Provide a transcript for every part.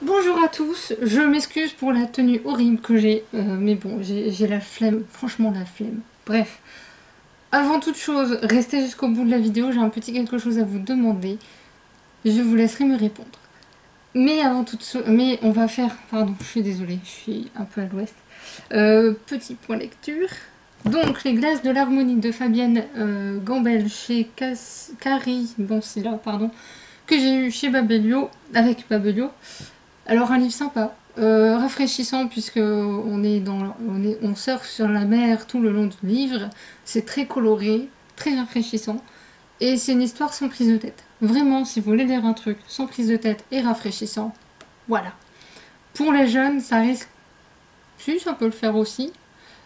Bonjour à tous, je m'excuse pour la tenue horrible que j'ai, mais bon, j'ai la flemme, franchement la flemme. Bref, avant toute chose, restez jusqu'au bout de la vidéo, j'ai un petit quelque chose à vous demander, je vous laisserai me répondre. Mais avant toute chose, mais on va faire, pardon, je suis désolée, je suis un peu à l'ouest. Petit point lecture. Donc, les glaces de l'harmonie de Fabienne Gambel chez Carrie Boncilla, pardon, que j'ai eu chez Babelio, avec Babelio. Alors un livre sympa, rafraîchissant puisque on surfe sur la mer tout le long du livre. C'est très coloré, très rafraîchissant et c'est une histoire sans prise de tête. Vraiment, si vous voulez lire un truc sans prise de tête et rafraîchissant, voilà. Pour les jeunes, ça risque, si ça peut le faire aussi.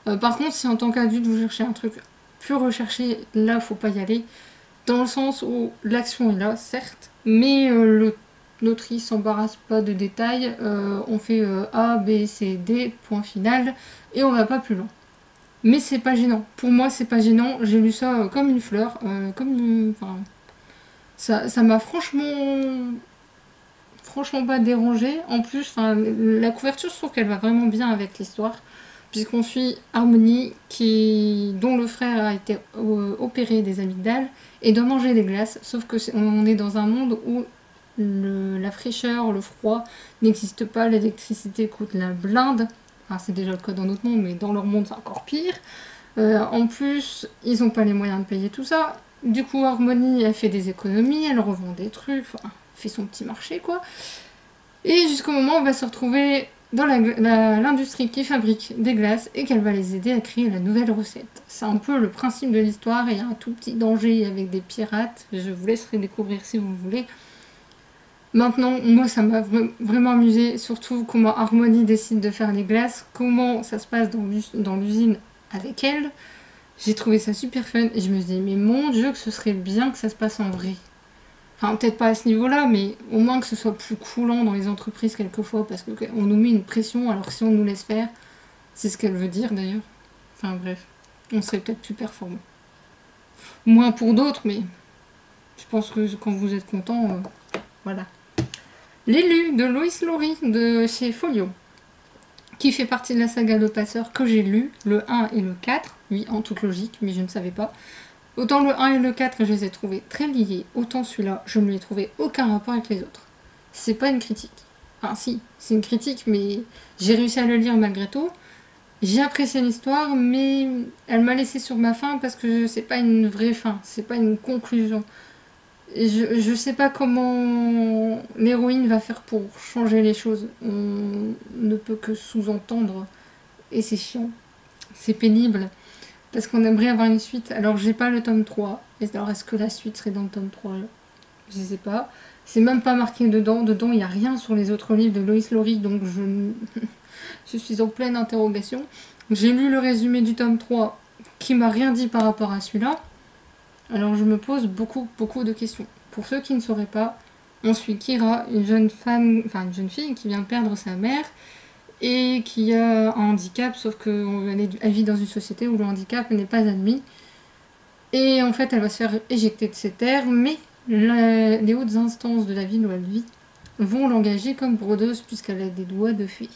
Par contre, si en tant qu'adulte vous cherchez un truc plus recherché, là faut pas y aller. Dans le sens où l'action est là, certes, mais l'autrice s'embarrasse pas de détails, on fait A, B, C, D, point final, et on va pas plus loin. Mais c'est pas gênant. Pour moi, c'est pas gênant. J'ai lu ça comme une fleur, enfin, ça m'a franchement pas dérangé. En plus, la couverture, je trouve qu'elle va vraiment bien avec l'histoire, puisqu'on suit Harmonie, dont le frère a été opéré des amygdales et doit manger des glaces, sauf que on est dans un monde où la fraîcheur, le froid n'existe pas, l'électricité coûte la blinde. Enfin, c'est déjà le cas dans notre monde, mais dans leur monde c'est encore pire. En plus, ils n'ont pas les moyens de payer tout ça. Du coup, Harmonie, elle fait des économies, elle revend des trucs, enfin, fait son petit marché, quoi. Et jusqu'au moment où elle va se retrouver dans l'industrie qui fabrique des glaces et qu'elle va les aider à créer la nouvelle recette. C'est un peu le principe de l'histoire, et il y a un tout petit danger avec des pirates, je vous laisserai découvrir si vous voulez. Maintenant, moi ça m'a vraiment amusé, surtout comment Harmonie décide de faire les glaces, comment ça se passe dans l'usine avec elle. J'ai trouvé ça super fun et je me suis dit, mais mon dieu, que ce serait bien que ça se passe en vrai. Enfin, peut-être pas à ce niveau-là, mais au moins que ce soit plus coulant dans les entreprises quelquefois, parce qu'on nous met une pression, alors que si on nous laisse faire, c'est ce qu'elle veut dire d'ailleurs. Enfin bref, on serait peut-être plus performant. Moins pour d'autres, mais je pense que quand vous êtes content, voilà. L'élu de Loïs Laurie de chez Folio, qui fait partie de la saga Le Passeur que j'ai lu, le 1 et le 4, oui, en toute logique, mais je ne savais pas. Autant le 1 et le 4, je les ai trouvés très liés, autant celui-là, je ne lui ai trouvé aucun rapport avec les autres. C'est pas une critique. Enfin si, c'est une critique, mais j'ai réussi à le lire malgré tout. J'ai apprécié l'histoire, mais elle m'a laissé sur ma faim parce que c'est pas une vraie fin, c'est pas une conclusion. Et je sais pas comment l'héroïne va faire pour changer les choses. On ne peut que sous-entendre, et c'est chiant. C'est pénible. Parce qu'on aimerait avoir une suite. Alors j'ai pas le tome 3. Et alors est-ce que la suite serait dans le tome 3? Je sais pas. C'est même pas marqué dedans. Dedans il n'y a rien sur les autres livres de Loïs Laurie. Donc je suis en pleine interrogation. J'ai lu le résumé du tome 3 qui m'a rien dit par rapport à celui-là. Alors je me pose beaucoup de questions. Pour ceux qui ne sauraient pas, on suit Kira, une jeune une fille qui vient de perdre sa mère et qui a un handicap, sauf qu'elle vit dans une société où le handicap n'est pas admis. Et en fait, elle va se faire éjecter de ses terres, mais les hautes instances de la ville où elle vit vont l'engager comme brodeuse puisqu'elle a des doigts de fée.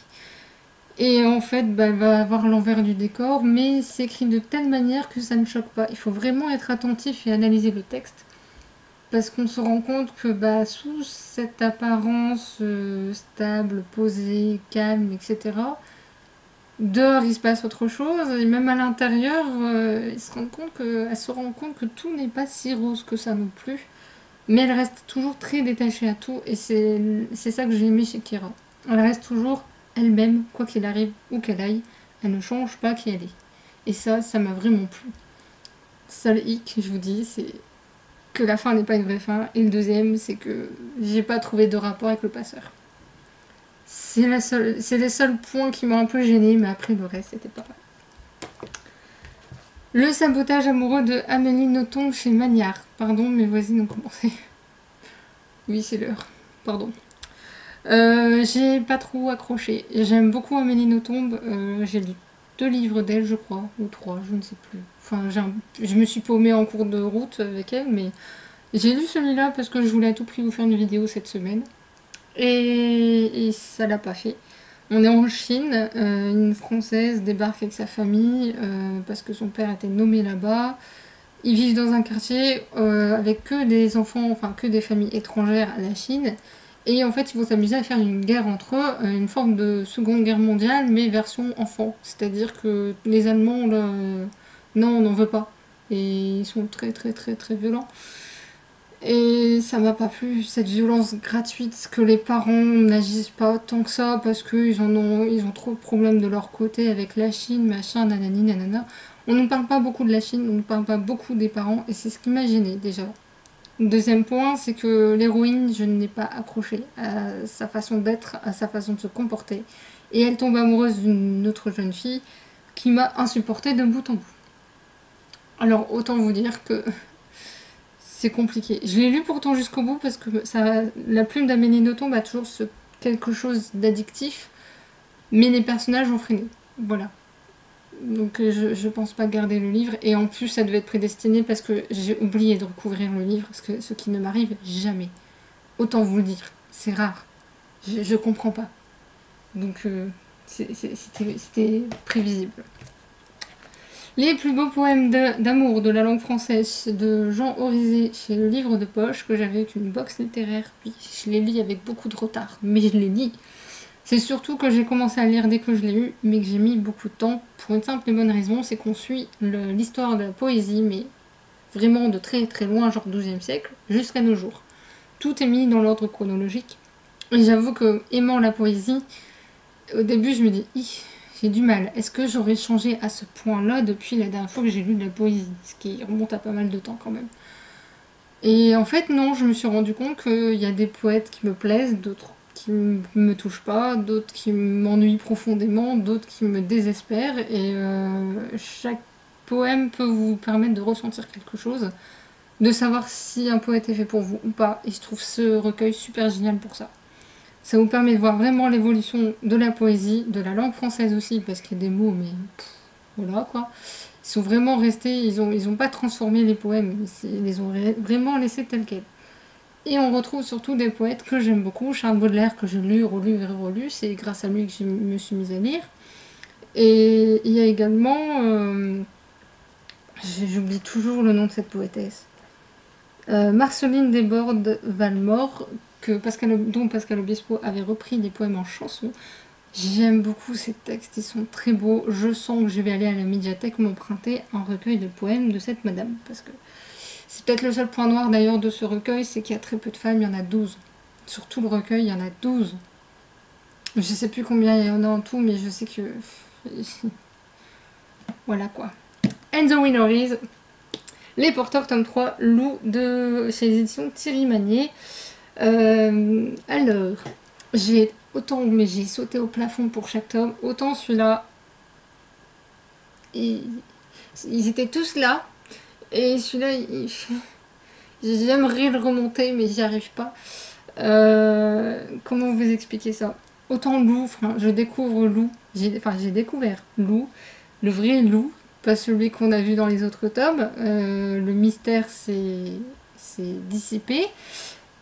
Et en fait, elle va avoir l'envers du décor, mais c'est écrit de telle manière que ça ne choque pas. Il faut vraiment être attentif et analyser le texte. Parce qu'on se rend compte que sous cette apparence stable, posée, calme, etc., dehors il se passe autre chose, et même à l'intérieur, elle se rend compte que tout n'est pas si rose que ça non plus. Mais elle reste toujours très détachée à tout, et c'est ça que j'ai aimé chez Kira. Elle reste toujours elle-même, quoi qu'il arrive, où qu'elle aille, elle ne change pas qui elle est. Et ça m'a vraiment plu. Seul hic, je vous dis, c'est que la fin n'est pas une vraie fin, et le deuxième, c'est que j'ai pas trouvé de rapport avec le passeur. C'est les seuls points qui m'ont un peu gêné, mais après le reste, c'était pas mal. Le sabotage amoureux de Amélie Nothomb chez Magnard. Pardon, mes voisines ont commencé. Oui, c'est l'heure. Pardon. J'ai pas trop accroché. J'aime beaucoup Amélie Nothomb. J'ai lu 2 livres d'elle, je crois, ou 3, je ne sais plus. Enfin, je me suis paumée en cours de route avec elle, mais j'ai lu celui-là parce que je voulais à tout prix vous faire une vidéo cette semaine. Et ça l'a pas fait. On est en Chine, une Française débarque avec sa famille parce que son père était nommé là-bas. Ils vivent dans un quartier avec que des enfants, enfin que des familles étrangères à la Chine. Et en fait, ils vont s'amuser à faire une guerre entre eux, une forme de seconde guerre mondiale, mais version enfant. C'est-à-dire que les Allemands, là, non, on n'en veut pas. Et ils sont très très très très violents. Et ça m'a pas plu, cette violence gratuite, que les parents n'agissent pas tant que ça parce ils ont trop de problèmes de leur côté avec la Chine, machin, nanani, nanana. On ne parle pas beaucoup de la Chine, on ne parle pas beaucoup des parents, et c'est ce qui m'a gêné déjà. Deuxième point, c'est que l'héroïne, je n'ai pas accroché à sa façon d'être, à sa façon de se comporter. Et elle tombe amoureuse d'une autre jeune fille qui m'a insupportée de bout en bout. Alors autant vous dire que c'est compliqué. Je l'ai lu pourtant jusqu'au bout parce que la plume d'Amélie Nothomb a toujours quelque chose d'addictif, mais les personnages ont freiné. Voilà. Donc je pense pas garder le livre. Et en plus, ça devait être prédestiné parce que j'ai oublié de recouvrir le livre, ce qui ne m'arrive jamais. Autant vous le dire, c'est rare. Je comprends pas. Donc c'était prévisible. Les plus beaux poèmes d'amour de la langue française de Jean Orizet chez le livre de poche que j'avais avec une box littéraire. Oui, je les lis avec beaucoup de retard, mais je les lis. C'est surtout que j'ai commencé à lire dès que je l'ai eu, mais que j'ai mis beaucoup de temps pour une simple et bonne raison, c'est qu'on suit l'histoire de la poésie, mais vraiment de très très loin, genre 12e siècle, jusqu'à nos jours. Tout est mis dans l'ordre chronologique. Et j'avoue que, aimant la poésie, au début je me dis, j'ai du mal. Est-ce que j'aurais changé à ce point-là depuis la dernière fois que j'ai lu de la poésie? Ce qui remonte à pas mal de temps quand même. Et en fait, non, je me suis rendu compte qu'il y a des poètes qui me plaisent, d'autres qui me touchent pas, d'autres qui m'ennuient profondément, d'autres qui me désespèrent. Et chaque poème peut vous permettre de ressentir quelque chose, de savoir si un poète est fait pour vous ou pas. Et je trouve ce recueil super génial pour ça. Ça vous permet de voir vraiment l'évolution de la poésie, de la langue française aussi, parce qu'il y a des mots, mais voilà quoi. Ils sont vraiment restés, ils ont pas transformé les poèmes, ils les ont vraiment laissés tels quels. Et on retrouve surtout des poètes que j'aime beaucoup. Charles Baudelaire, que j'ai lu, relu et relu, c'est grâce à lui que je me suis mise à lire. Et il y a également, j'oublie toujours le nom de cette poétesse, Marceline Desbordes-Valmore, dont Pascal Obispo avait repris des poèmes en chanson. J'aime beaucoup ces textes, ils sont très beaux. Je sens que je vais aller à la médiathèque m'emprunter un recueil de poèmes de cette madame. Parce que c'est peut-être le seul point noir d'ailleurs de ce recueil, c'est qu'il y a très peu de femmes, il y en a 12. Sur tout le recueil, il y en a 12. Je sais plus combien il y en a en tout, mais je sais que... Voilà quoi. And the winner is... Les Porteurs, tome 3, Loup, chez les éditions Thierry Magnier. Alors, j'ai sauté au plafond pour chaque tome, autant celui-là, ils étaient tous là, et celui-là, j'aimerais le remonter, mais j'y arrive pas. Comment vous expliquer ça? Autant Loup, je découvre Loup, j'ai découvert Loup, le vrai Loup, pas celui qu'on a vu dans les autres tomes. Le mystère s'est dissipé.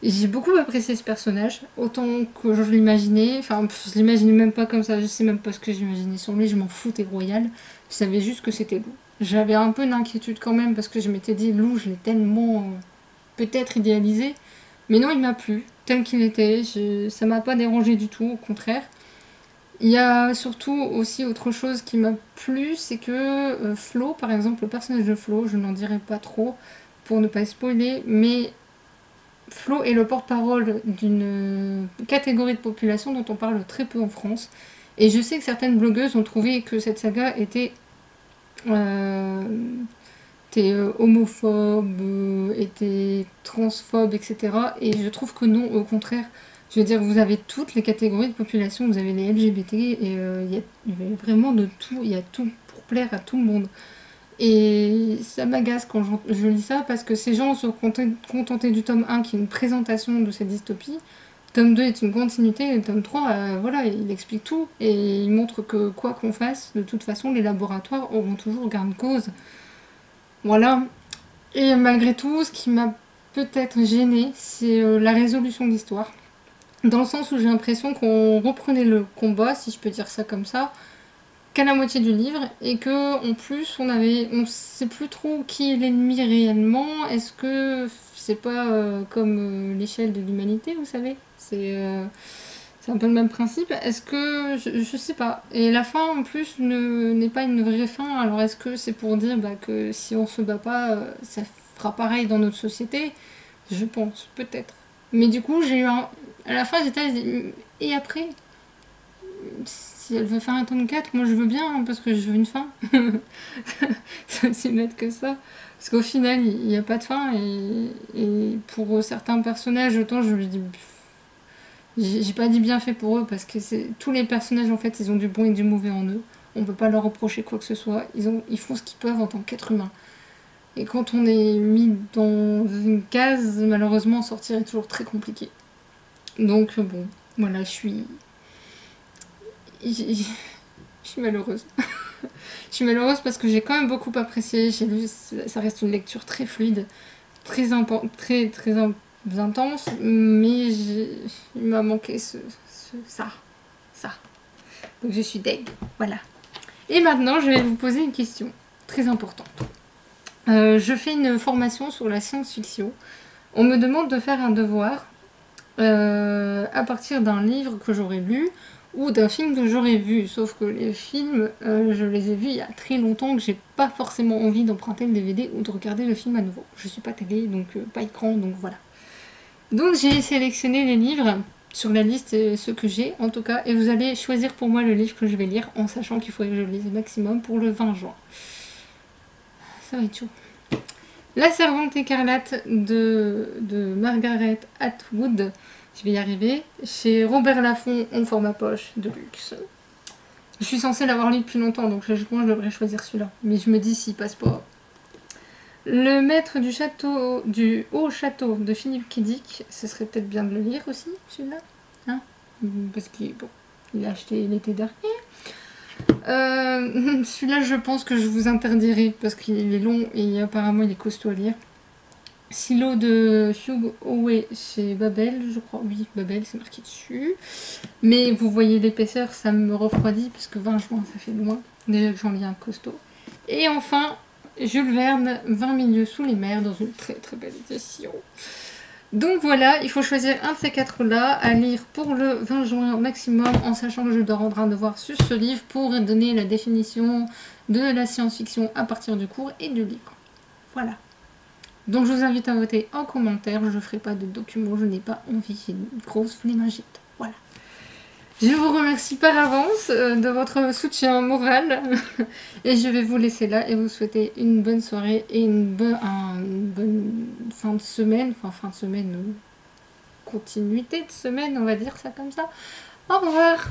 J'ai beaucoup apprécié ce personnage, autant que je l'imaginais. Enfin, je l'imaginais même pas comme ça, je sais même pas ce que j'imaginais sur lui, je m'en foutais royal. Je savais juste que c'était Lou. J'avais un peu d'inquiétude quand même parce que je m'étais dit, Lou, je l'ai tellement peut-être idéalisé. Mais non, il m'a plu, tel qu'il était. Ça m'a pas dérangé du tout, au contraire. Il y a surtout aussi autre chose qui m'a plu, c'est que Flo, par exemple, le personnage de Flo, je n'en dirai pas trop pour ne pas spoiler, mais Flo est le porte-parole d'une catégorie de population dont on parle très peu en France. Et je sais que certaines blogueuses ont trouvé que cette saga était homophobe, était transphobe, etc. Et je trouve que non, au contraire. Je veux dire, vous avez toutes les catégories de population, vous avez les LGBT, et il y a vraiment de tout, il y a tout pour plaire à tout le monde. Et ça m'agace quand je lis ça, parce que ces gens se sont contentés du tome 1 qui est une présentation de cette dystopie. Tome 2 est une continuité, et tome 3, voilà, il explique tout. Et il montre que quoi qu'on fasse, de toute façon, les laboratoires auront toujours gain de cause. Voilà. Et malgré tout, ce qui m'a peut-être gênée, c'est la résolution de l'histoire. dans le sens où j'ai l'impression qu'on reprenait le combat, si je peux dire ça comme ça, qu'à la moitié du livre, et que en plus on sait plus trop qui est l'ennemi réellement. Est-ce que c'est pas comme l'échelle de l'humanité, vous savez, c'est un peu le même principe. Est-ce que je sais pas. Et la fin en plus n'est pas une vraie fin. Alors est-ce que c'est pour dire que si on se bat pas, ça fera pareil dans notre société? Je pense, peut-être. Mais du coup, à la fin, j'étais là, et après, si elle veut faire un tome 4, moi je veux bien, hein, parce que je veux une fin. C'est aussi bête que ça. Parce qu'au final, il n'y a pas de fin, et pour certains personnages, autant je lui dis. J'ai pas dit bien fait pour eux, parce que tous les personnages, en fait, ils ont du bon et du mauvais en eux. On peut pas leur reprocher quoi que ce soit. Ils font ce qu'ils peuvent en tant qu'être humain. Et quand on est mis dans une case, malheureusement, sortir est toujours très compliqué. Donc bon, voilà, je suis malheureuse. Je suis malheureuse parce que j'ai quand même beaucoup apprécié. J'ai lu, ça reste une lecture très fluide, très intense, mais il m'a manqué ça. Donc je suis deg, voilà. Et maintenant, je vais vous poser une question très importante. Je fais une formation sur la science-fiction. On me demande de faire un devoir à partir d'un livre que j'aurais lu ou d'un film que j'aurais vu. Sauf que les films, je les ai vus il y a très longtemps, que j'ai pas forcément envie d'emprunter le DVD ou de regarder le film à nouveau. Je suis pas télé, donc pas écran, donc voilà. Donc j'ai sélectionné les livres sur la liste, ceux que j'ai en tout cas, et vous allez choisir pour moi le livre que je vais lire en sachant qu'il faudrait que je le lise au maximum pour le 20 juin. Ça va être chaud. La Servante écarlate de Margaret Atwood, je vais y arriver, chez Robert Laffont en format poche de luxe. Je suis censée l'avoir lu depuis longtemps, donc logiquement je devrais choisir celui-là. Mais je me dis s'il passe pas. Le maître du haut château de Philippe K. Dick, ce serait peut-être bien de le lire aussi, celui-là. Hein, parce qu'il il a acheté l'été dernier. Celui-là, je pense que je vous interdirai parce qu'il est long et apparemment il est costaud à lire. Silo de Hugh Howey chez Babel, je crois. Oui, Babel, c'est marqué dessus. Mais vous voyez l'épaisseur, ça me refroidit parce que 20 juin, ça fait loin. Déjà que j'en lis un costaud. Et enfin, Jules Verne, 20 milieux sous les mers, dans une très très belle édition. Donc voilà, il faut choisir un de ces quatre-là à lire pour le 20 juin maximum, en sachant que je dois rendre un devoir sur ce livre pour donner la définition de la science-fiction à partir du cours et du livre. Voilà. Donc je vous invite à voter en commentaire, je ne ferai pas de document, je n'ai pas envie, j'ai une grosse flémingite. Voilà. Je vous remercie par avance de votre soutien moral et je vais vous laisser là et vous souhaiter une bonne soirée et une bonne fin de semaine, continuité de semaine, on va dire ça comme ça. Au revoir!